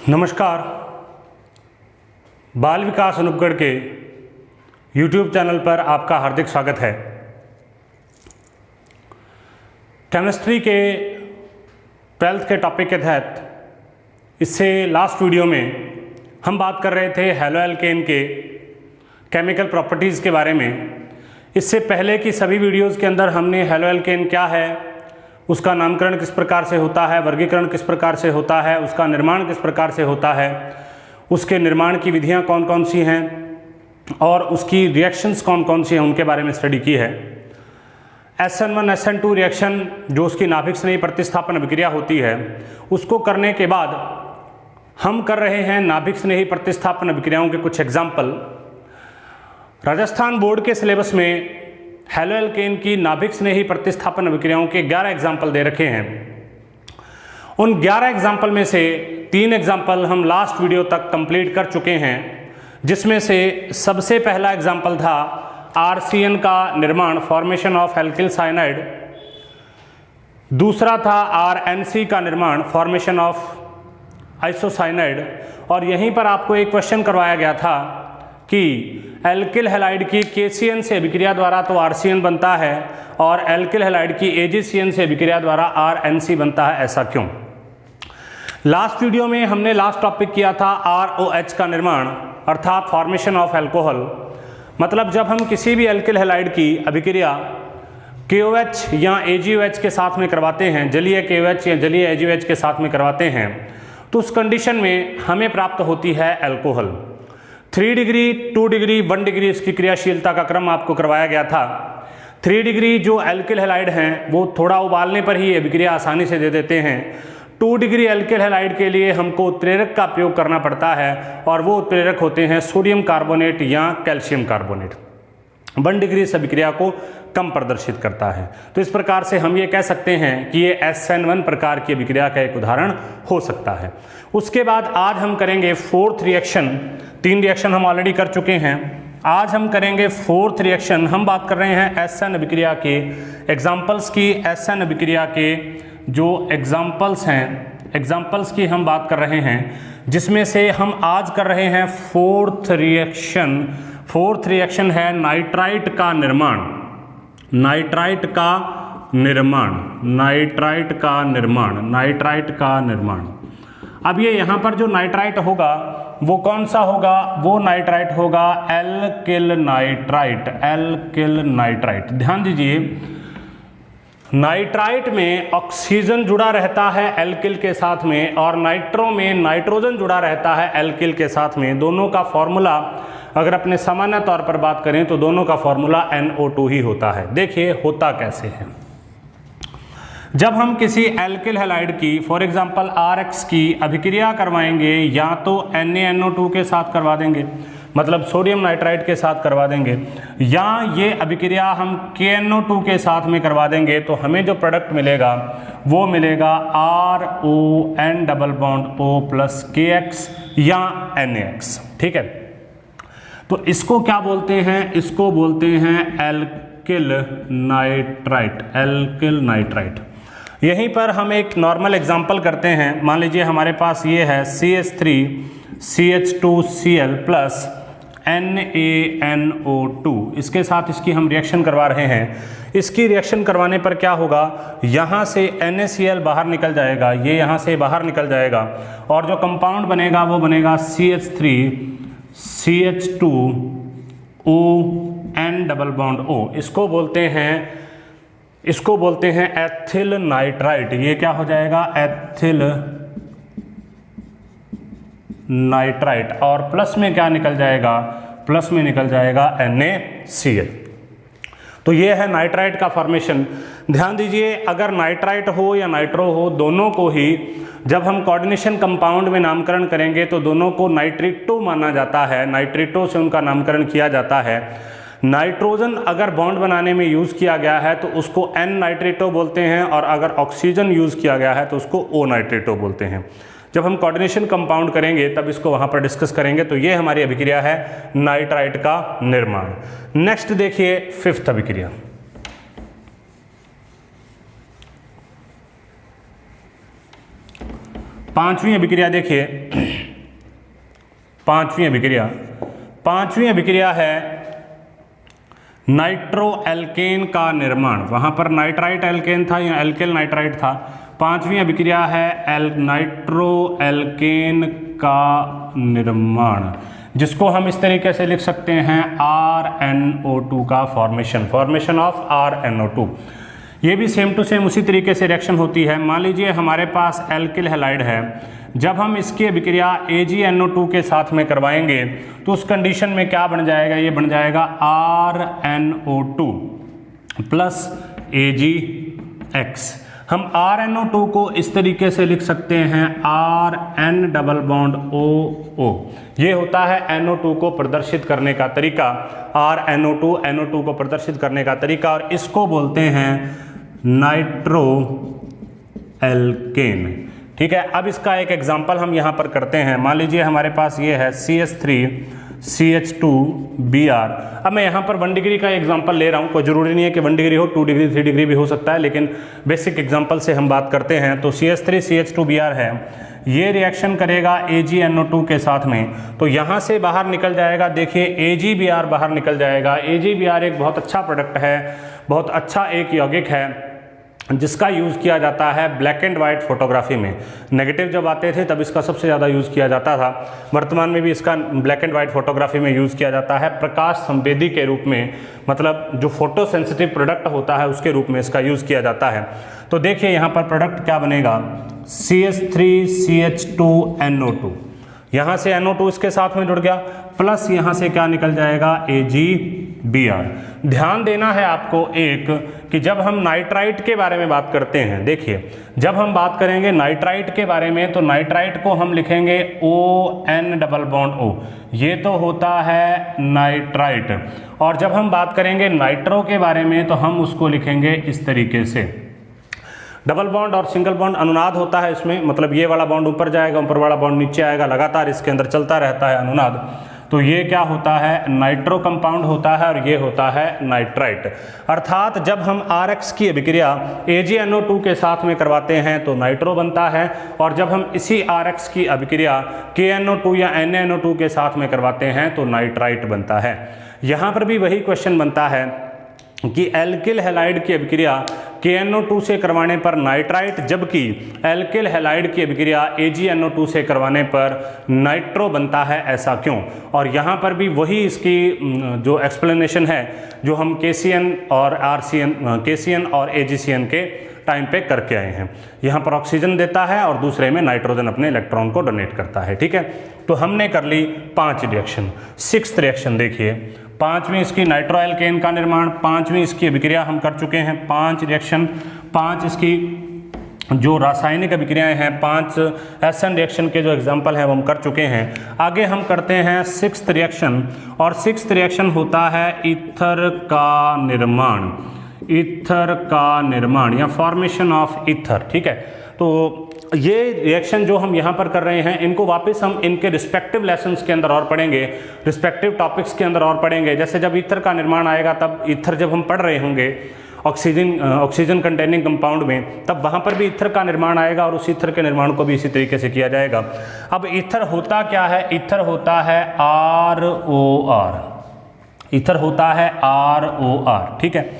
नमस्कार। बाल विकास अनुपगढ़ के YouTube चैनल पर आपका हार्दिक स्वागत है। केमिस्ट्री के 12th के टॉपिक के तहत इससे लास्ट वीडियो में हम बात कर रहे थे हैलो एल्केन के केमिकल प्रॉपर्टीज़ के बारे में। इससे पहले की सभी वीडियोज़ के अंदर हमने हैलो एल्केन क्या है, उसका नामकरण किस प्रकार से होता है, वर्गीकरण किस प्रकार से होता है, उसका निर्माण किस प्रकार से होता है, उसके निर्माण की विधियां कौन कौन सी हैं और उसकी रिएक्शंस कौन कौन सी हैं उनके बारे में स्टडी की है। SN1 SN2 रिएक्शन जो उसकी नाभिक स्नेही प्रतिस्थापन अभिक्रिया होती है, उसको करने के बाद हम कर रहे हैं नाभिक स्नेही प्रतिस्थापन अभिक्रियाओं के कुछ एग्जाम्पल। राजस्थान बोर्ड के सिलेबस में हैलो एल्केन की नाभिक स्नेही प्रतिस्थापन अभिक्रियाओं के 11 एग्जाम्पल दे रखे हैं। उन 11 एग्जाम्पल में से 3 एग्जाम्पल हम लास्ट वीडियो तक कंप्लीट कर चुके हैं, जिसमें से सबसे पहला एग्जाम्पल था RCN का निर्माण, फॉर्मेशन ऑफ एल्किल साइनाइड। दूसरा था RNC का निर्माण, फॉर्मेशन ऑफ आइसोसाइनाइड। और यहीं पर आपको एक क्वेश्चन करवाया गया था कि एल्किल हैलाइड की KCN से अभिक्रिया द्वारा तो RCN बनता है और एल्किल हैलाइड की AgCN से अभिक्रिया द्वारा RNC बनता है, ऐसा क्यों। लास्ट वीडियो में हमने लास्ट टॉपिक किया था ROH का निर्माण, अर्थात फॉर्मेशन ऑफ अल्कोहल। मतलब जब हम किसी भी एल्किल हैलाइड की अभिक्रिया KOH या AgOH के साथ में करवाते हैं, जलीय KOH या जलीय AgOH के साथ में करवाते हैं, तो उस कंडीशन में हमें प्राप्त होती है अल्कोहल। 3 डिग्री, 2 डिग्री, 1 डिग्री इसकी क्रियाशीलता का क्रम आपको करवाया गया था। 3 डिग्री जो एल्किल हैलाइड हैं वो थोड़ा उबालने पर ही अभिक्रिया आसानी से दे देते हैं। 2 डिग्री एल्किल हैलाइड के लिए हमको उत्प्रेरक का प्रयोग करना पड़ता है और वो उत्प्रेरक होते हैं सोडियम कार्बोनेट या कैल्शियम कार्बोनेट। 1 डिग्री इस अभिक्रिया को कम प्रदर्शित करता है। तो इस प्रकार से हम ये कह सकते हैं कि ये SN1 प्रकार की अभिक्रिया का एक उदाहरण हो सकता है। उसके बाद आज हम करेंगे 4th रिएक्शन। 3 रिएक्शन हम ऑलरेडी कर चुके हैं, आज हम करेंगे 4th रिएक्शन। हम बात कर रहे हैं SN अभिक्रिया के एग्जाम्पल्स की। SN अभिक्रिया के जो एग्जाम्पल्स हैं, एग्जाम्पल्स की हम बात कर रहे हैं, जिसमें से हम आज कर रहे हैं 4th रिएक्शन। 4th रिएक्शन है नाइट्राइट का निर्माण। नाइट्राइट का निर्माण, नाइट्राइट का निर्माण, नाइट्राइट का निर्माण। अब ये यहाँ पर जो नाइट्राइट होगा वो कौन सा होगा, वो नाइट्राइट होगा एल्किल नाइट्राइट, एल्किल नाइट्राइट। ध्यान दीजिए, नाइट्राइट में ऑक्सीजन जुड़ा रहता है एल्किल के साथ में और नाइट्रो में नाइट्रोजन जुड़ा रहता है एल्किल के साथ में। दोनों का फॉर्मूला अगर अपने सामान्य तौर पर बात करें तो दोनों का फॉर्मूला NO2 ही होता है। देखिए होता कैसे है। जब हम किसी एल्किल हैलाइड की फॉर एग्जांपल RX की अभिक्रिया करवाएंगे, या तो NaNO2 के साथ करवा देंगे, मतलब सोडियम नाइट्राइट के साथ करवा देंगे, या ये अभिक्रिया हम KNO2 के साथ में करवा देंगे, तो हमें जो प्रोडक्ट मिलेगा वो मिलेगा RON double bond O plus KX या NaX। ठीक है, तो इसको क्या बोलते हैं, इसको बोलते हैं एल्किल नाइट्राइट, एल्किल नाइट्राइट। यहीं पर हम एक नॉर्मल एग्जांपल करते हैं। मान लीजिए हमारे पास ये है CH3CH2Cl प्लस NaNO2, इसके साथ इसकी हम रिएक्शन करवा रहे हैं। इसकी रिएक्शन करवाने पर क्या होगा, यहाँ से NaCl बाहर निकल जाएगा, ये यहाँ से बाहर निकल जाएगा और जो कंपाउंड बनेगा वो बनेगा CH3CH2ON डबल बॉन्ड O। इसको बोलते हैं एथिल नाइट्राइट। ये क्या हो जाएगा, एथिल नाइट्राइट। और प्लस में क्या निकल जाएगा, प्लस में निकल जाएगा NaCl। तो ये है नाइट्राइट का फॉर्मेशन। ध्यान दीजिए, अगर नाइट्राइट हो या नाइट्रो हो, दोनों को ही जब हम कोऑर्डिनेशन कंपाउंड में नामकरण करेंगे तो दोनों को नाइट्रिटो माना जाता है, नाइट्रिटो से उनका नामकरण किया जाता है। नाइट्रोजन अगर बॉन्ड बनाने में यूज़ किया गया है तो उसको N नाइट्रिटो बोलते हैं, और अगर ऑक्सीजन यूज़ किया गया है तो उसको O नाइट्रिटो बोलते हैं। जब हम कोऑर्डिनेशन कंपाउंड करेंगे तब इसको वहाँ पर डिस्कस करेंगे। तो ये हमारी अभिक्रिया है नाइट्राइट का निर्माण। नेक्स्ट देखिए 5th अभिक्रिया। 5वीं अभिक्रिया देखिए, पांचवी अभिक्रिया है नाइट्रो एल्केन का निर्माण। वहाँ पर नाइट्राइट एल्केन था, यहाँ एल्केल नाइट्राइट था। पांचवी अभिक्रिया है नाइट्रो एल्केन का निर्माण, जिसको हम इस तरीके से लिख सकते हैं RnO2 का फॉर्मेशन ऑफ RnO2। ये भी सेम टू सेम उसी तरीके से रिएक्शन होती है। मान लीजिए हमारे पास एल्किल हैलाइड है, जब हम इसकी अभिक्रिया AgNO2 के साथ में करवाएंगे तो उस कंडीशन में क्या बन जाएगा, ये बन जाएगा RnO2 प्लस AgX। हम RnO2 को इस तरीके से लिख सकते हैं Rn डबल बॉन्ड OO। ये होता है NO2 को प्रदर्शित करने का तरीका, NO2 को प्रदर्शित करने का तरीका, और इसको बोलते हैं नाइट्रो एल्केन। ठीक है, अब इसका एक एग्जांपल हम यहाँ पर करते हैं। मान लीजिए हमारे पास ये है CH3CH2Br। अब मैं यहाँ पर 1 डिग्री का एग्जांपल ले रहा हूँ, कोई ज़रूरी नहीं है कि 1 डिग्री हो, 2 डिग्री 3 डिग्री भी हो सकता है, लेकिन बेसिक एग्जांपल से हम बात करते हैं। तो CH3CH2Br है, ये रिएक्शन करेगा AgNO2 के साथ में, तो यहाँ से बाहर निकल जाएगा, देखिए AgBr बाहर निकल जाएगा। AgBr एक बहुत अच्छा प्रोडक्ट है, बहुत अच्छा एक यौगिक है जिसका यूज़ किया जाता है ब्लैक एंड वाइट फोटोग्राफी में। नेगेटिव जब आते थे तब इसका सबसे ज़्यादा यूज़ किया जाता था, वर्तमान में भी इसका ब्लैक एंड वाइट फोटोग्राफी में यूज़ किया जाता है प्रकाश संवेदी के रूप में, मतलब जो फोटो सेंसिटिव प्रोडक्ट होता है उसके रूप में इसका यूज़ किया जाता है। तो देखिए यहाँ पर प्रोडक्ट क्या बनेगा, CH3CH2NO2, यहाँ से NO2 इसके साथ में जुड़ गया, प्लस यहाँ से क्या निकल जाएगा, AgBr। ध्यान देना है आपको एक कि जब हम नाइट्राइट के बारे में बात करते हैं, देखिए जब हम बात करेंगे नाइट्राइट के बारे में तो नाइट्राइट को हम लिखेंगे ON डबल बॉन्ड O, ये तो होता है नाइट्राइट। और जब हम बात करेंगे नाइट्रो के बारे में तो हम उसको लिखेंगे इस तरीके से, डबल बॉन्ड और सिंगल बॉन्ड अनुनाद होता है इसमें, मतलब ये वाला बॉन्ड ऊपर जाएगा, ऊपर वाला बॉन्ड नीचे आएगा, लगातार इसके अंदर चलता रहता है अनुनाद। तो ये क्या होता है, नाइट्रो कंपाउंड होता है, और ये होता है नाइट्राइट। अर्थात जब हम RX की अभिक्रिया AgNO2 के साथ में करवाते हैं तो नाइट्रो बनता है, और जब हम इसी RX की अभिक्रिया KNO2 या NaNO2 के साथ में करवाते हैं तो नाइट्राइट बनता है। यहाँ पर भी वही क्वेश्चन बनता है कि एल्किल हैलाइड की अभिक्रिया KNO2 से करवाने पर नाइट्राइट, जबकि एल्किल हैलाइड की अभिक्रिया AgNO2 से करवाने पर नाइट्रो बनता है, ऐसा क्यों? और यहाँ पर भी वही इसकी जो एक्सप्लेनेशन है जो हम KCN और AgCN के टाइम पे करके आए हैं। यहाँ पर ऑक्सीजन देता है और दूसरे में नाइट्रोजन अपने इलेक्ट्रॉन को डोनेट करता है। ठीक है, तो हमने कर ली 5 रिएक्शन। 6th रिएक्शन देखिए, 5वीं इसकी नाइट्रो एल्केन का निर्माण, 5वीं इसकी अभिक्रिया हम कर चुके हैं, 5 रिएक्शन, 5 इसकी जो रासायनिक अभिक्रियाएं हैं, 5 SN रिएक्शन के जो एग्जाम्पल हैं वो हम कर चुके हैं। आगे हम करते हैं 6th रिएक्शन, और 6th रिएक्शन होता है ईथर का निर्माण, ईथर का निर्माण या फॉर्मेशन ऑफ ईथर। ठीक है, तो ये रिएक्शन जो हम यहाँ पर कर रहे हैं इनको वापस हम इनके रिस्पेक्टिव लेसन्स के अंदर और पढ़ेंगे, रिस्पेक्टिव टॉपिक्स के अंदर और पढ़ेंगे। जैसे जब ईथर का निर्माण आएगा तब ईथर जब हम पढ़ रहे होंगे ऑक्सीजन कंटेनिंग कंपाउंड में, तब वहाँ पर भी ईथर का निर्माण आएगा और उस ईथर के निर्माण को भी इसी तरीके से किया जाएगा। अब ईथर होता क्या है, ईथर होता है ROR, ईथर होता है ROR। ठीक है,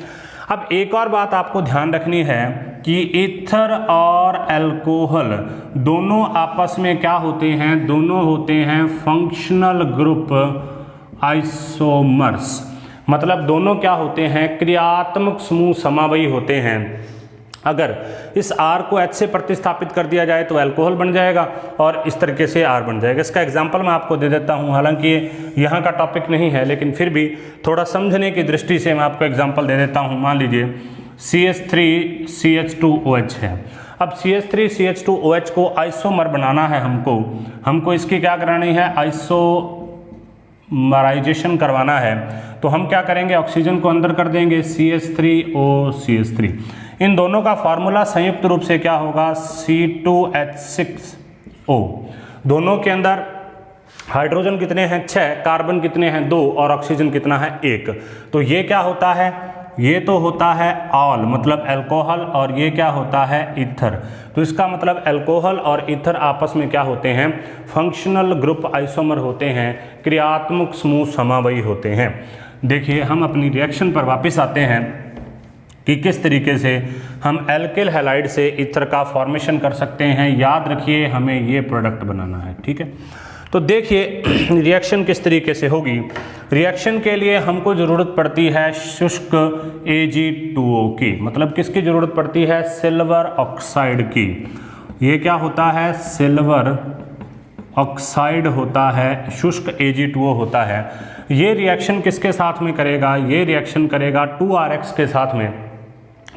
अब एक और बात आपको ध्यान रखनी है कि ईथर और अल्कोहल दोनों आपस में क्या होते हैं, दोनों होते हैं फंक्शनल ग्रुप आइसोमर्स, मतलब दोनों क्या होते हैं, क्रियात्मक समूह समावयी होते हैं। अगर इस R को H से प्रतिस्थापित कर दिया जाए तो अल्कोहल बन जाएगा और इस तरीके से R बन जाएगा। इसका एग्जांपल मैं आपको दे देता हूं, हालांकि ये यहाँ का टॉपिक नहीं है, लेकिन फिर भी थोड़ा समझने की दृष्टि से मैं आपको एग्जांपल दे देता हूं। मान लीजिए CH3CH2OH है। अब CH3CH2OH को आइसोमर बनाना है हमको इसकी क्या करानी है, आइसोमराइजेशन करवाना है। तो हम क्या करेंगे, ऑक्सीजन को अंदर कर देंगे, CH3OCH3। इन दोनों का फार्मूला संयुक्त रूप से क्या होगा, C2H6O। दोनों के अंदर हाइड्रोजन कितने हैं, 6, कार्बन कितने हैं, 2, और ऑक्सीजन कितना है, 1। तो ये क्या होता है, ये तो होता है ऑल मतलब अल्कोहल, और ये क्या होता है ईथर। तो इसका मतलब अल्कोहल और ईथर आपस में क्या होते हैं, फंक्शनल ग्रुप आइसोमर होते हैं, क्रियात्मक समूह समावयी होते हैं। देखिए हम अपनी रिएक्शन पर वापस आते हैं कि किस तरीके से हम एल्किल हैलाइड से ईथर का फॉर्मेशन कर सकते हैं। याद रखिए हमें ये प्रोडक्ट बनाना है, ठीक है। तो देखिए रिएक्शन किस तरीके से होगी। रिएक्शन के लिए हमको ज़रूरत पड़ती है शुष्क Ag2O की, मतलब किसकी ज़रूरत पड़ती है, सिल्वर ऑक्साइड की। ये क्या होता है, सिल्वर ऑक्साइड होता है, शुष्क Ag2O होता है। ये रिएक्शन किसके साथ में करेगा, ये रिएक्शन करेगा 2RX के साथ में,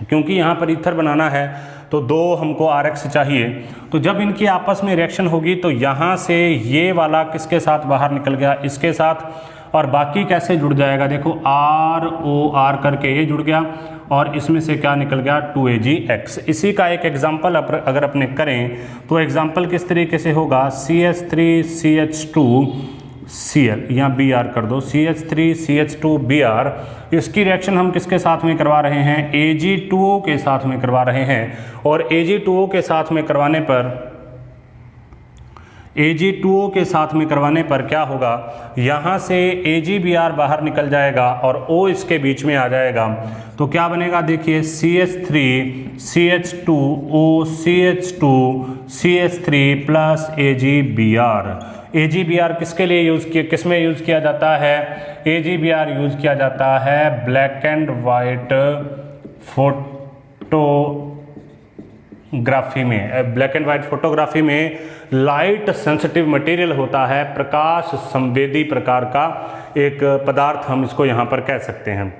क्योंकि यहाँ पर ईथर बनाना है तो 2 हमको RX चाहिए। तो जब इनकी आपस में रिएक्शन होगी तो यहाँ से ये वाला किसके साथ बाहर निकल गया, इसके साथ, और बाकी कैसे जुड़ जाएगा, देखो ROR करके ये जुड़ गया, और इसमें से क्या निकल गया 2AgX। इसी का एक एग्जाम्पल अगर अपने करें तो एग्जाम्पल किस तरीके से होगा, CH3CH2Cl या Br कर दो, CH3CH2Br। इसकी रिएक्शन हम किसके साथ में करवा रहे हैं, Ag2O के साथ में करवा रहे हैं। और Ag2O के साथ में करवाने पर क्या होगा, यहाँ से AgBr बाहर निकल जाएगा और O इसके बीच में आ जाएगा। तो क्या बनेगा, देखिए CH3CH2OCH2CH3 प्लस AgBr। AgBr किसके लिए किस में यूज़ किया जाता है, AgBr यूज़ किया जाता है ब्लैक एंड वाइट फोटोग्राफी में। ब्लैक एंड वाइट फोटोग्राफी में लाइट सेंसिटिव मटेरियल होता है, प्रकाश संवेदी प्रकार का एक पदार्थ हम इसको यहाँ पर कह सकते हैं।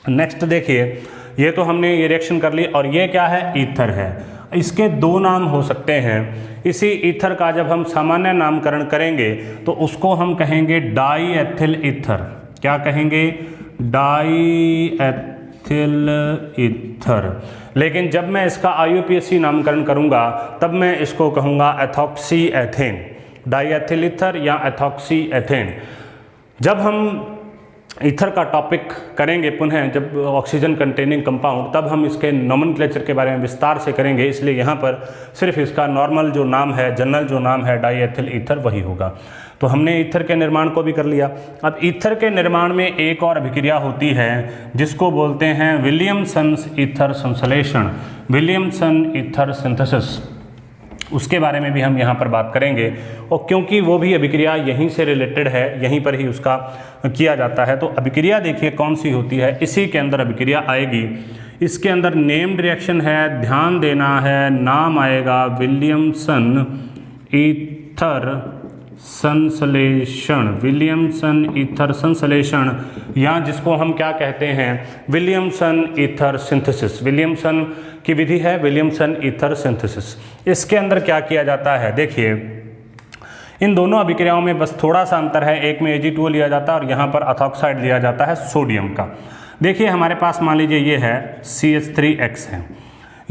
नेक्स्ट देखिए, ये तो हमने ये रिएक्शन कर ली, और ये क्या है, ईथर है। इसके 2 नाम हो सकते हैं। इसी ईथर का जब हम सामान्य नामकरण करेंगे तो उसको हम कहेंगे डाई एथिल ईथर। क्या कहेंगे, डाई एथिल ईथर। लेकिन जब मैं इसका IUPAC नामकरण करूंगा तब मैं इसको कहूँगा ethoxy ethane, die ethyl ether या एथॉक्सी एथेन। जब हम ईथर का टॉपिक करेंगे पुनः, जब ऑक्सीजन कंटेनिंग कंपाउंड, तब हम इसके नोमेनक्लेचर के बारे में विस्तार से करेंगे। इसलिए यहाँ पर सिर्फ इसका नॉर्मल जो नाम है, जनरल जो नाम है डाई एथिल ईथर, वही होगा। तो हमने ईथर के निर्माण को भी कर लिया। अब ईथर के निर्माण में एक और अभिक्रिया होती है जिसको बोलते हैं विलियमसन ईथर संश्लेषण, विलियमसन ईथर सिंथेसिस। उसके बारे में भी हम यहाँ पर बात करेंगे, और क्योंकि वो भी अभिक्रिया यहीं से रिलेटेड है, यहीं पर ही उसका किया जाता है। तो अभिक्रिया देखिए कौन सी होती है, इसी के अंदर अभिक्रिया आएगी। इसके अंदर नेम्ड रिएक्शन है, ध्यान देना है, नाम आएगा विलियमसन ईथर संश्लेषण, विलियमसन ईथर संश्लेषण, या जिसको हम क्या कहते हैं, विलियमसन ईथर सिंथेसिस। विलियमसन की विधि है विलियमसन ईथर सिंथेसिस। इसके अंदर क्या किया जाता है, देखिए इन दोनों अभिक्रियाओं में बस थोड़ा सा अंतर है। एक में Ag2O लिया जाता है और यहाँ पर एथॉक्साइड लिया जाता है सोडियम का। देखिए हमारे पास मान लीजिए ये है CH3X है,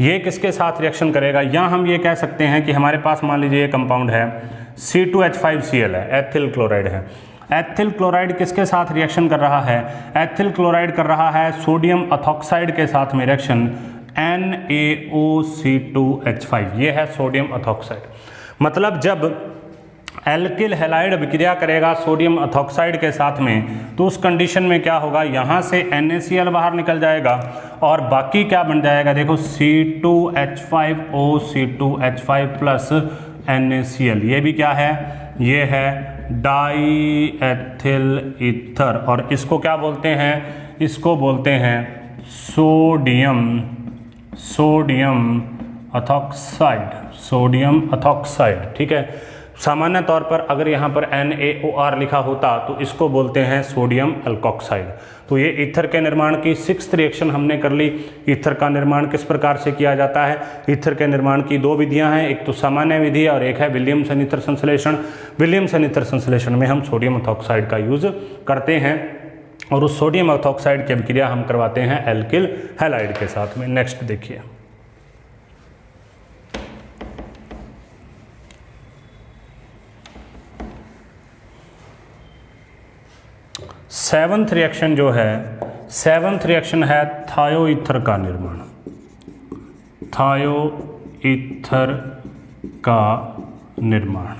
ये किसके साथ रिएक्शन करेगा, या हम ये कह सकते हैं कि हमारे पास मान लीजिए ये कंपाउंड है C2H5Cl है, एथिल क्लोराइड है। एथिल क्लोराइड किसके साथ रिएक्शन कर रहा है, एथिल क्लोराइड कर रहा है सोडियम एथॉक्साइड के साथ में रिएक्शन, NaOC2H5, ये है सोडियम एथॉक्साइड। मतलब जब एल्किल हैलाइड अभिक्रिया करेगा सोडियम एथॉक्साइड के साथ में, तो उस कंडीशन में क्या होगा, यहाँ से NaCl बाहर निकल जाएगा और बाकी क्या बन जाएगा, देखो C2H5OC2H5 प्लस NaCl। ये भी क्या है, ये है डाई एथिल ईथर, और इसको क्या बोलते हैं, इसको बोलते हैं सोडियम एथॉक्साइड, सोडियम एथॉक्साइड। ठीक है, सामान्य तौर पर अगर यहाँ पर NaOR लिखा होता तो इसको बोलते हैं सोडियम एल्कोक्साइड। तो ये ईथर के निर्माण की 6th रिएक्शन हमने कर ली। ईथर का निर्माण किस प्रकार से किया जाता है, ईथर के निर्माण की 2 विधियां हैं, एक तो सामान्य विधि और एक है विलियमसन ईथर संश्लेषण। विलियमसन ईथर संश्लेषण में हम सोडियम एथॉक्साइड का यूज करते हैं और उस सोडियम एथॉक्साइड की अभिक्रिया हम करवाते हैं एल्किल हैलाइड के साथ में। नेक्स्ट देखिए, सेवंथ रिएक्शन जो है, सेवंथ रिएक्शन है थायो ईथर का निर्माण। थायो ईथर का निर्माण।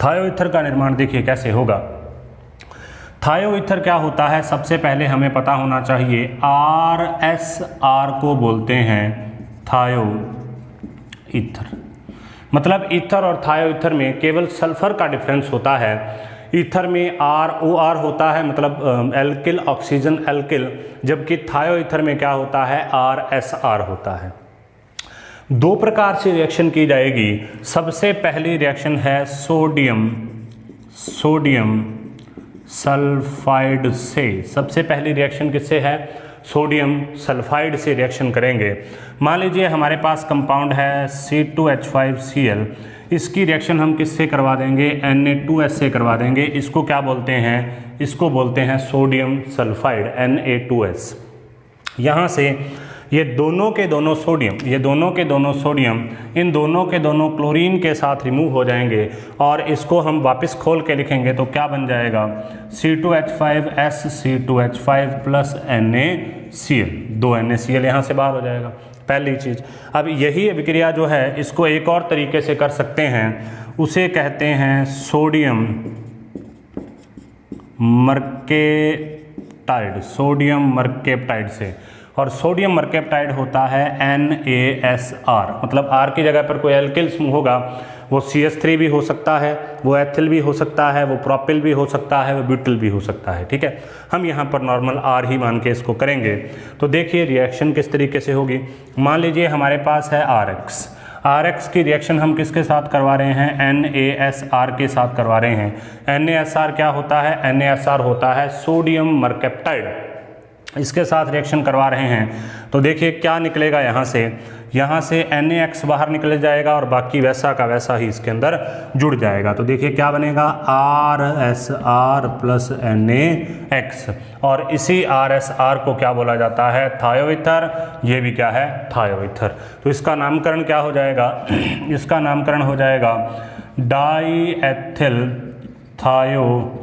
थायो ईथर का निर्माण देखिए कैसे होगा। थायो ईथर क्या होता है, सबसे पहले हमें पता होना चाहिए RSR को बोलते हैं थायो ईथर। मतलब ईथर और थायो ईथर में केवल सल्फर का डिफरेंस होता है। ईथर में ROR होता है, मतलब एल्किल ऑक्सीजन एल्किल, जबकि थायो ईथर में क्या होता है, RSR होता है। दो प्रकार से रिएक्शन की जाएगी। सबसे पहली रिएक्शन है सोडियम सल्फाइड से। सबसे पहली रिएक्शन किससे है, सोडियम सल्फाइड से रिएक्शन करेंगे। मान लीजिए हमारे पास कंपाउंड है C2H5Cl, इसकी रिएक्शन हम किससे करवा देंगे, Na2S से करवा देंगे। इसको क्या बोलते हैं, इसको बोलते हैं सोडियम सल्फाइड Na2S। यहाँ से ये दोनों के दोनों सोडियम, ये दोनों के दोनों सोडियम इन दोनों के दोनों क्लोरीन के साथ रिमूव हो जाएंगे और इसको हम वापस खोल के लिखेंगे तो क्या बन जाएगा, C2H5S C2H5 plus NaCl, 2 NaCl यहाँ से बाहर हो जाएगा, पहली चीज़। अब यही अभिक्रिया जो है इसको एक और तरीके से कर सकते हैं, उसे कहते हैं सोडियम मर्केप्टाइड, सोडियम मर्केप्टाइड से। और सोडियम मर्केप्टाइड होता है NaSR, मतलब R की जगह पर कोई एल्किल समूह होगा, वो CH3 भी हो सकता है, वो एथिल भी हो सकता है, वो प्रोपिल भी हो सकता है, वो ब्यूटिल भी हो सकता है। ठीक है, हम यहाँ पर नॉर्मल R ही मान के इसको करेंगे। तो देखिए रिएक्शन किस तरीके से होगी। मान लीजिए हमारे पास है RX की रिएक्शन हम किसके साथ करवा रहे हैं, NaSR के साथ करवा रहे हैं। NaSR क्या होता है, NaSR होता है सोडियम मर्केप्टाइड, इसके साथ रिएक्शन करवा रहे हैं। तो देखिए क्या निकलेगा, यहाँ से NaX बाहर निकल जाएगा और बाकी वैसा का वैसा ही इसके अंदर जुड़ जाएगा। तो देखिए क्या बनेगा, RSR प्लस NaX, और इसी RSR को क्या बोला जाता है, थायो ईथर। ये भी क्या है, थायो ईथर। तो इसका नामकरण क्या हो जाएगा, इसका नामकरण हो जाएगा डाई एथिल थायो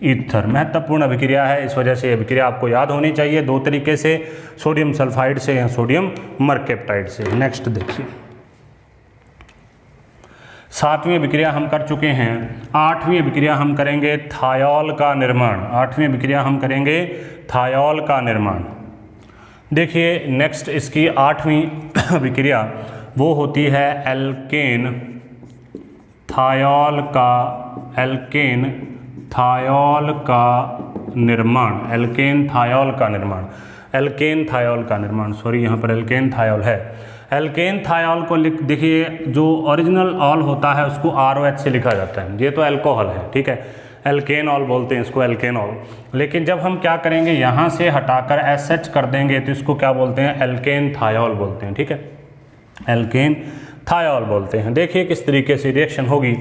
ईथर। महत्वपूर्ण अभिक्रिया है, इस वजह से अभिक्रिया आपको याद होनी चाहिए दो तरीके से, सोडियम सल्फाइड से या सोडियम मर्केप्टाइड से। नेक्स्ट देखिए, सातवीं अभिक्रिया हम कर चुके हैं, आठवीं अभिक्रिया हम करेंगे थायोल का निर्माण। आठवीं अभिक्रिया हम करेंगे थायोल का निर्माण। देखिए नेक्स्ट इसकी आठवीं अभिक्रिया वो होती है एल्केन थायोल का, एल्केन थायोल का निर्माण, एल्केन थायोल का निर्माण, एल्केन थायोल का निर्माण, सॉरी यहाँ पर एल्केन थायोल है। एल्केन थायोल को देखिए, जो ओरिजिनल ऑल होता है उसको ROH से लिखा जाता है, ये तो अल्कोहल है, ठीक है, एल्केनॉल बोलते हैं इसको, एल्केनॉल। लेकिन जब हम क्या करेंगे, यहाँ से हटाकर SH कर देंगे तो इसको क्या बोलते हैं, एल्केन थायोल बोलते हैं, ठीक है, एल्केन थायोल बोलते हैं। देखिए किस तरीके से रिएक्शन होगी।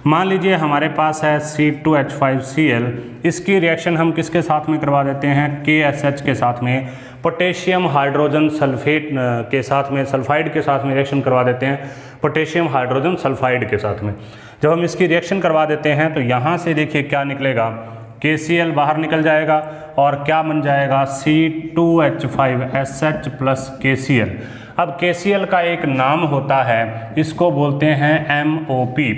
मान लीजिए हमारे पास है C2H5Cl, इसकी रिएक्शन हम किसके साथ में करवा देते हैं, KSH के साथ में, पोटेशियम हाइड्रोजन सल्फेट के साथ में, सल्फाइड के साथ में रिएक्शन करवा देते हैं, पोटेशियम हाइड्रोजन सल्फाइड के साथ में। जब हम इसकी रिएक्शन करवा देते हैं तो यहाँ से देखिए क्या निकलेगा, KCl बाहर निकल जाएगा और क्या बन जाएगा, C2H5SH प्लस KCl। अब KCl का एक नाम होता है, इसको बोलते हैं MOP,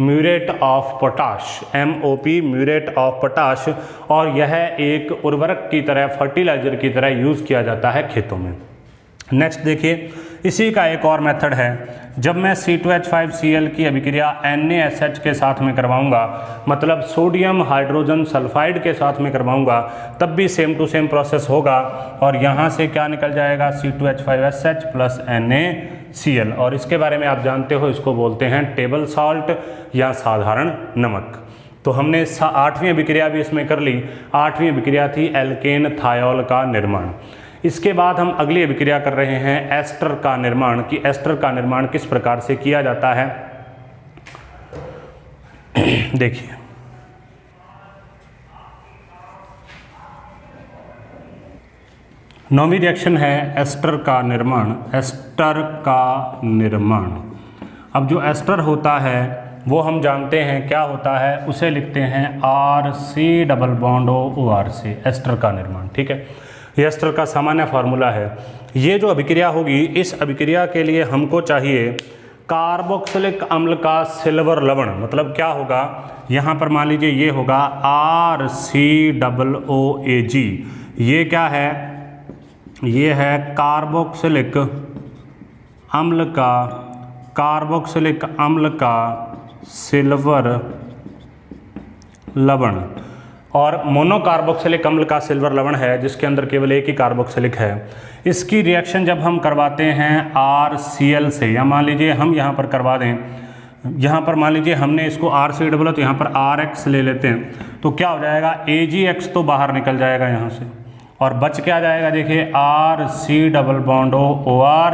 muriate of potash, MOP muriate of potash, और यह एक उर्वरक की तरह, फर्टिलाइजर की तरह यूज़ किया जाता है खेतों में। नेक्स्ट देखिए, इसी का एक और मेथड है, जब मैं C2H5Cl की अभिक्रिया NaSH के साथ में करवाऊंगा, मतलब सोडियम हाइड्रोजन सल्फाइड के साथ में करवाऊंगा, तब भी सेम टू सेम प्रोसेस होगा और यहाँ से क्या निकल जाएगा, C2H5SH प्लस NaCl, और इसके बारे में आप जानते हो, इसको बोलते हैं टेबल सॉल्ट या साधारण नमक। तो हमने आठवीं अभिक्रिया भी इसमें कर ली। आठवीं अभिक्रिया थी एल्केन थायोल का निर्माण। इसके बाद हम अगली अभिक्रिया कर रहे हैं एस्टर का निर्माण, कि एस्टर का निर्माण किस प्रकार से किया जाता है। देखिए नौवीं रिएक्शन है एस्टर का निर्माण, एस्टर का निर्माण। अब जो एस्टर होता है वो हम जानते हैं क्या होता है, उसे लिखते हैं RC double bond ORC, ester का निर्माण। ठीक है, ये एस्टर का सामान्य फार्मूला है। ये जो अभिक्रिया होगी, इस अभिक्रिया के लिए हमको चाहिए कार्बोक्सिलिक अम्ल का सिल्वर लवण। मतलब क्या होगा, यहाँ पर मान लीजिए ये होगा RCOOAG। ये क्या है, ये है कार्बोक्सिलिक अम्ल का सिल्वर लवण। और मोनोकार्बोक्सिलिक अम्ल का सिल्वर लवण है जिसके अंदर केवल एक ही कार्बोक्सिलिक है। इसकी रिएक्शन जब हम करवाते हैं RCl से, या मान लीजिए हम यहाँ पर करवा दें, यहाँ पर मान लीजिए हमने इसको RC डबल तो यहाँ पर RX ले लेते हैं, तो क्या हो जाएगा, AgX तो बाहर निकल जाएगा यहाँ से, और बच क्या जाएगा, देखिए RC double bond OR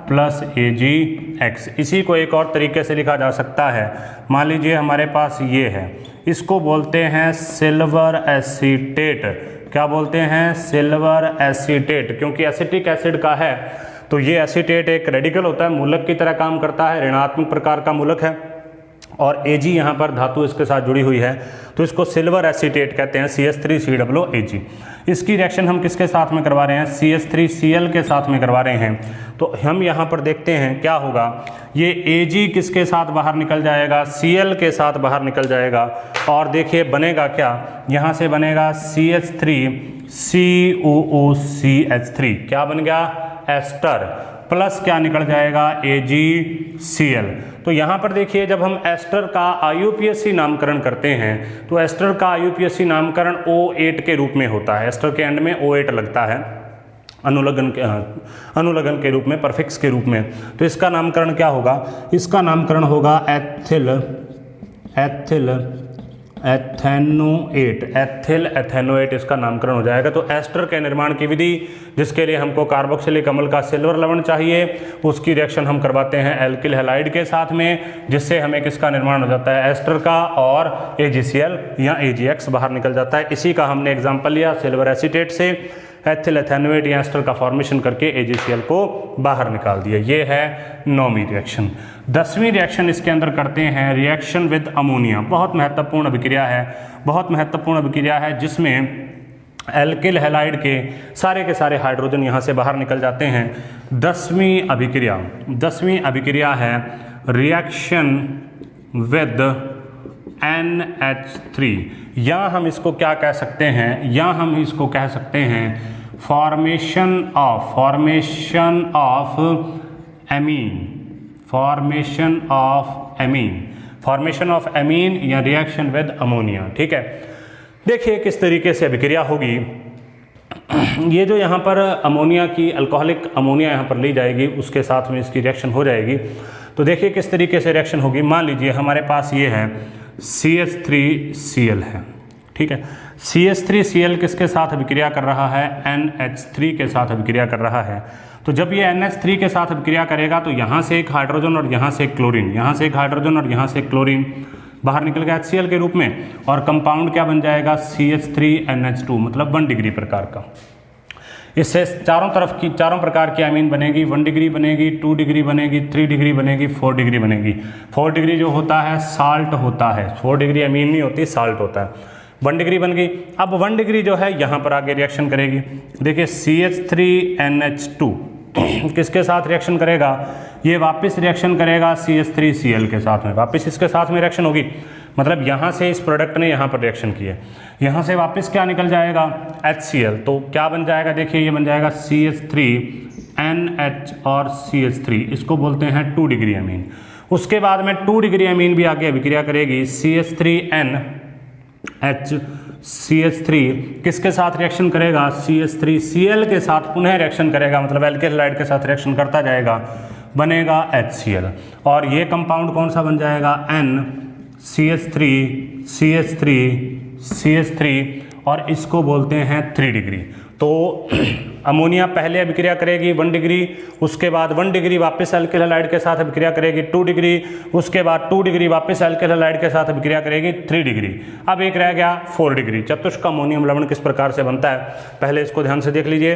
plus AgX। इसी को एक और तरीके से लिखा जा सकता है, मान लीजिए हमारे पास ये है, इसको बोलते हैं सिल्वर एसीटेट। क्या बोलते हैं, सिल्वर एसीटेट, क्योंकि एसिटिक एसिड का है तो ये एसीटेट एक रेडिकल होता है, मूलक की तरह काम करता है, ऋणात्मक प्रकार का मूलक है, और Ag यहाँ पर धातु इसके साथ जुड़ी हुई है, तो इसको सिल्वर एसीटेट कहते हैं, CH3COOAG। इसकी रिएक्शन हम किसके साथ में करवा रहे हैं, CH3Cl के साथ में करवा रहे हैं। तो हम यहाँ पर देखते हैं क्या होगा, ये Ag किसके साथ बाहर निकल जाएगा, Cl के साथ बाहर निकल जाएगा, और देखिए बनेगा क्या, यहाँ से बनेगा CH3COOCH3। क्या बन गया, एस्टर, प्लस क्या निकल जाएगा, AgCl। तो यहाँ पर देखिए जब हम एस्टर का IUPAC नामकरण करते हैं तो एस्टर का IUPAC नामकरण O8 के रूप में होता है। एस्टर के एंड में O8 लगता है अनुलग्न के रूप में, परफिक्स के रूप में। तो इसका नामकरण क्या होगा, इसका नामकरण होगा एथिल एथेनोएट इसका नामकरण हो जाएगा। तो एस्टर के निर्माण की विधि, जिसके लिए हमको कार्बोक्सिलिक अम्ल का सिल्वर लवण चाहिए, उसकी रिएक्शन हम करवाते हैं एल्किल हैलाइड के साथ में, जिससे हमें किसका निर्माण हो जाता है, एस्टर का, और AgCl या AgX बाहर निकल जाता है। इसी का हमने एग्जाम्पल लिया सिल्वर एसीटेट से, एथिल एथेनोएट या एस्टर का फॉर्मेशन करके AgCl को बाहर निकाल दिया। ये है 9वीं रिएक्शन। 10वीं रिएक्शन इसके अंदर करते हैं रिएक्शन विद अमोनिया। बहुत महत्वपूर्ण अभिक्रिया है, जिसमें एल्किल हैलाइड के सारे हाइड्रोजन यहाँ से बाहर निकल जाते हैं। 10वीं अभिक्रिया है रिएक्शन विद NH3, या हम इसको क्या कह सकते हैं, या हम इसको कह सकते हैं फॉर्मेशन ऑफ एमीन या रिएक्शन विद अमोनिया। ठीक है, देखिए किस तरीके से अभिक्रिया होगी। ये जो यहाँ पर अमोनिया की अल्कोहलिक अमोनिया यहाँ पर ली जाएगी, उसके साथ में इसकी रिएक्शन हो जाएगी। तो देखिए किस तरीके से रिएक्शन होगी। मान लीजिए हमारे पास ये है CH3Cl है, ठीक है, CH3Cl किसके साथ अभिक्रिया कर रहा है, NH3 के साथ अभिक्रिया कर रहा है। तो जब ये NH3 के साथ अभिक्रिया करेगा तो यहाँ से एक हाइड्रोजन और यहाँ से एक क्लोरीन, यहाँ से एक हाइड्रोजन और यहाँ से एक क्लोरीन बाहर निकल गया HCl के रूप में, और कंपाउंड क्या बन जाएगा, CH3NH2, मतलब 1 डिग्री प्रकार का। इससे चारों प्रकार की अमीन बनेगी, 1 डिग्री बनेगी, 2 डिग्री बनेगी, 3 डिग्री बनेगी, 4 डिग्री बनेगी। 4 डिग्री जो होता है साल्ट होता है, 4 डिग्री अमीन नहीं होती, साल्ट होता है। 1 डिग्री बन गई। अब 1 डिग्री जो है यहाँ पर आगे रिएक्शन करेगी। देखिए CH3NH2 किसके साथ रिएक्शन करेगा, ये वापस रिएक्शन करेगा CH3Cl के साथ में, वापस इसके साथ में रिएक्शन होगी। मतलब यहाँ से इस प्रोडक्ट ने यहाँ पर रिएक्शन की है, यहाँ से वापस क्या निकल जाएगा, HCl। तो क्या बन जाएगा, देखिए ये बन जाएगा CH3NH और CH3, इसको बोलते हैं 2 डिग्री अमीन। उसके बाद में 2 डिग्री अमीन भी आगे अभिक्रिया करेगी, CH3NH CH3 किसके साथ रिएक्शन करेगा, CH3Cl के साथ पुनः रिएक्शन करेगा, मतलब एल्किल हैलाइड के साथ रिएक्शन करता जाएगा, बनेगा HCl। और ये कंपाउंड कौन सा बन जाएगा, CH3 और इसको बोलते हैं 3 डिग्री। तो अमोनिया पहले अभिक्रिया करेगी 1 डिग्री, उसके बाद 1 डिग्री वापस एल्किल हैलाइड के साथ अभिक्रिया करेगी 2 डिग्री, उसके बाद 2 डिग्री वापस एल्किल हैलाइड के साथ अभिक्रिया करेगी 3 डिग्री। अब एक रह गया 4 डिग्री। चतुष्क अमोनियम लवण किस प्रकार से बनता है, पहले इसको ध्यान से देख लीजिए।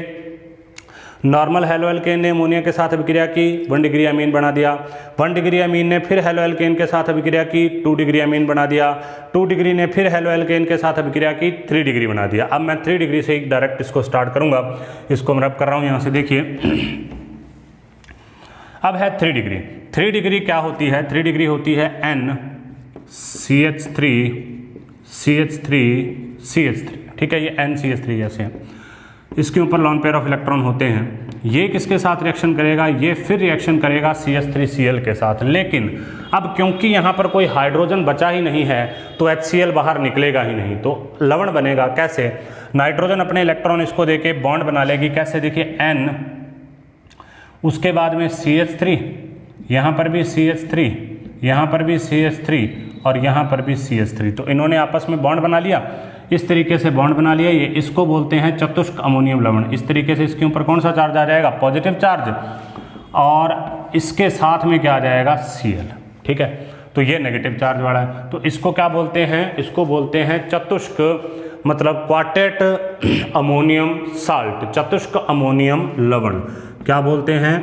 नॉर्मल हेलो एल्केन ने अमोनिया के साथ अभिक्रिया की, 1 डिग्री अमीन बना दिया। 1 डिग्री अमीन ने फिर हेलो एल्केन के साथ अभिक्रिया की, 2 डिग्री अमीन बना दिया। 2 डिग्री ने फिर हेलो एल्केन के साथ अभिक्रिया की, 3 डिग्री बना दिया। अब मैं 3 डिग्री से डायरेक्ट इसको स्टार्ट करूंगा। इसको मैं रब कर रहा हूं यहाँ से, देखिए अब है 3 डिग्री। 3 डिग्री क्या होती है? 3 डिग्री होती है NCH3 CH3 CH3, ठीक है, ये NCH3 जैसे है, इसके ऊपर लॉन पेयर ऑफ इलेक्ट्रॉन होते हैं। ये किसके साथ रिएक्शन करेगा? ये फिर रिएक्शन करेगा CH3Cl के साथ। लेकिन अब क्योंकि यहाँ पर कोई हाइड्रोजन बचा ही नहीं है तो HCl बाहर निकलेगा ही नहीं, तो लवण बनेगा। कैसे? नाइट्रोजन अपने इलेक्ट्रॉन इसको देके बॉन्ड बना लेगी। कैसे? देखिए N, उसके बाद में CH3, यहाँ पर भी CH3, यहाँ पर भी CH3 और यहाँ पर भी CH3, तो इन्होंने आपस में बॉन्ड बना लिया। इस तरीके से बॉन्ड बना लिया, ये इसको बोलते हैं चतुष्क अमोनियम लवण। इस तरीके से इसके ऊपर कौन सा चार्ज आ जाएगा? पॉजिटिव चार्ज, और इसके साथ में क्या आ जाएगा? Cl, ठीक है, तो ये नेगेटिव चार्ज वाला है। तो इसको क्या बोलते हैं? इसको बोलते हैं चतुष्क, मतलब क्वार्टेट अमोनियम साल्ट, चतुष्क अमोनियम लवण। क्या बोलते हैं?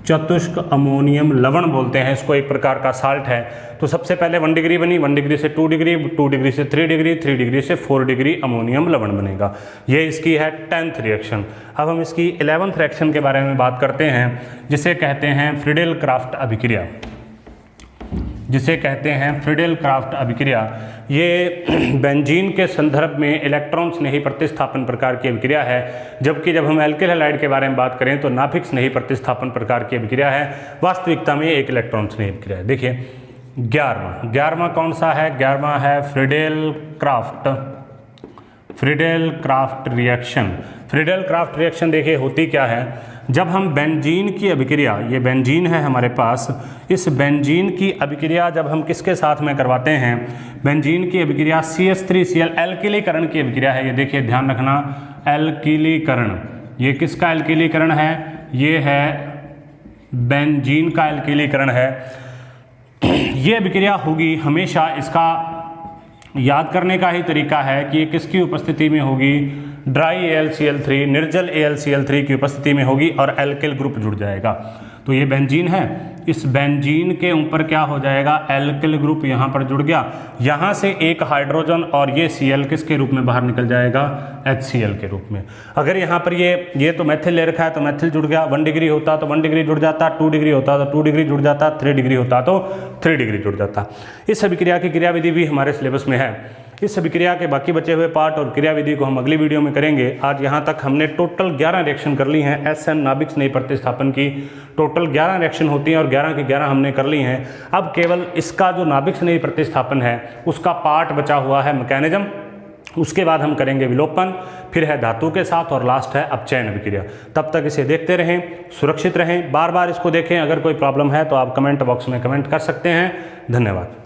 चतुष्क अमोनियम लवण बोलते हैं इसको, एक प्रकार का साल्ट है। तो सबसे पहले 1 डिग्री बनी, 1 डिग्री से 2 डिग्री, 2 डिग्री से 3 डिग्री, 3 डिग्री से 4 डिग्री अमोनियम लवण बनेगा। ये इसकी है 10th रिएक्शन। अब हम इसकी 11th रिएक्शन के बारे में बात करते हैं, जिसे कहते हैं फ्रीडेल क्राफ्ट अभिक्रिया, जिसे कहते हैं फ्रीडेल क्राफ्ट अभिक्रिया। ये बेंजीन के संदर्भ में इलेक्ट्रॉन स्नेही प्रतिस्थापन प्रकार की अभिक्रिया है, जबकि जब हम एल्किल हैलाइड के बारे में बात करें तो नाभिक स्नेही प्रतिस्थापन प्रकार की अभिक्रिया है। वास्तविकता में एक इलेक्ट्रॉन स्नेही अभिक्रिया है। देखिए 11वां कौन सा है? 11वां है Friedel craft reaction. Friedel craft reaction देखिए होती क्या है? जब हम बेंजीन की अभिक्रिया, ये बेंजीन है हमारे पास, इस बेंजीन की अभिक्रिया जब हम किसके साथ में करवाते हैं? बेंजीन की अभिक्रिया CH3Cl, एल्किलीकरण की अभिक्रिया है। ये देखिए ध्यान रखना, एल्किलीकरण। ये किसका एल्किलीकरण है? ये है बेंजीन का एल्किलीकरण है। ये अभिक्रिया होगी हमेशा, इसका याद करने का ही तरीका है कि ये किसकी उपस्थिति में होगी? ड्राई AlCl3, निर्जल AlCl3 की उपस्थिति में होगी और एल्किल ग्रुप जुड़ जाएगा। तो ये बेंजीन है, इस बेंजीन के ऊपर क्या हो जाएगा? एल्किल ग्रुप यहाँ पर जुड़ गया। यहाँ से एक हाइड्रोजन और ये Cl किसके रूप में बाहर निकल जाएगा? HCl के रूप में। अगर यहाँ पर ये तो मैथिल ले रखा है तो मैथिल जुड़ गया। 1 डिग्री होता तो 1 डिग्री जुड़ जाता, 2 डिग्री होता तो 2 डिग्री जुड़ जाता, 3 डिग्री होता तो 3 डिग्री जुड़ जाता। इस अभिक्रिया की क्रियाविधि भी हमारे सिलेबस में है। इस अभिक्रिया के बाकी बचे हुए पार्ट और क्रियाविधि को हम अगली वीडियो में करेंगे। आज यहाँ तक हमने टोटल 11 रिएक्शन कर ली हैं। SN नाभिक स्नेही प्रतिस्थापन की टोटल 11 रिएक्शन होती हैं और 11 की 11 हमने कर ली हैं। अब केवल इसका जो नाभिक स्नेही प्रतिस्थापन है उसका पार्ट बचा हुआ है, मैकेनिज्म। उसके बाद हम करेंगे विलोपन, फिर है धातु के साथ और लास्ट है अपचयन अभिक्रिया। तब तक इसे देखते रहें, सुरक्षित रहें, बार बार इसको देखें। अगर कोई प्रॉब्लम है तो आप कमेंट बॉक्स में कमेंट कर सकते हैं। धन्यवाद।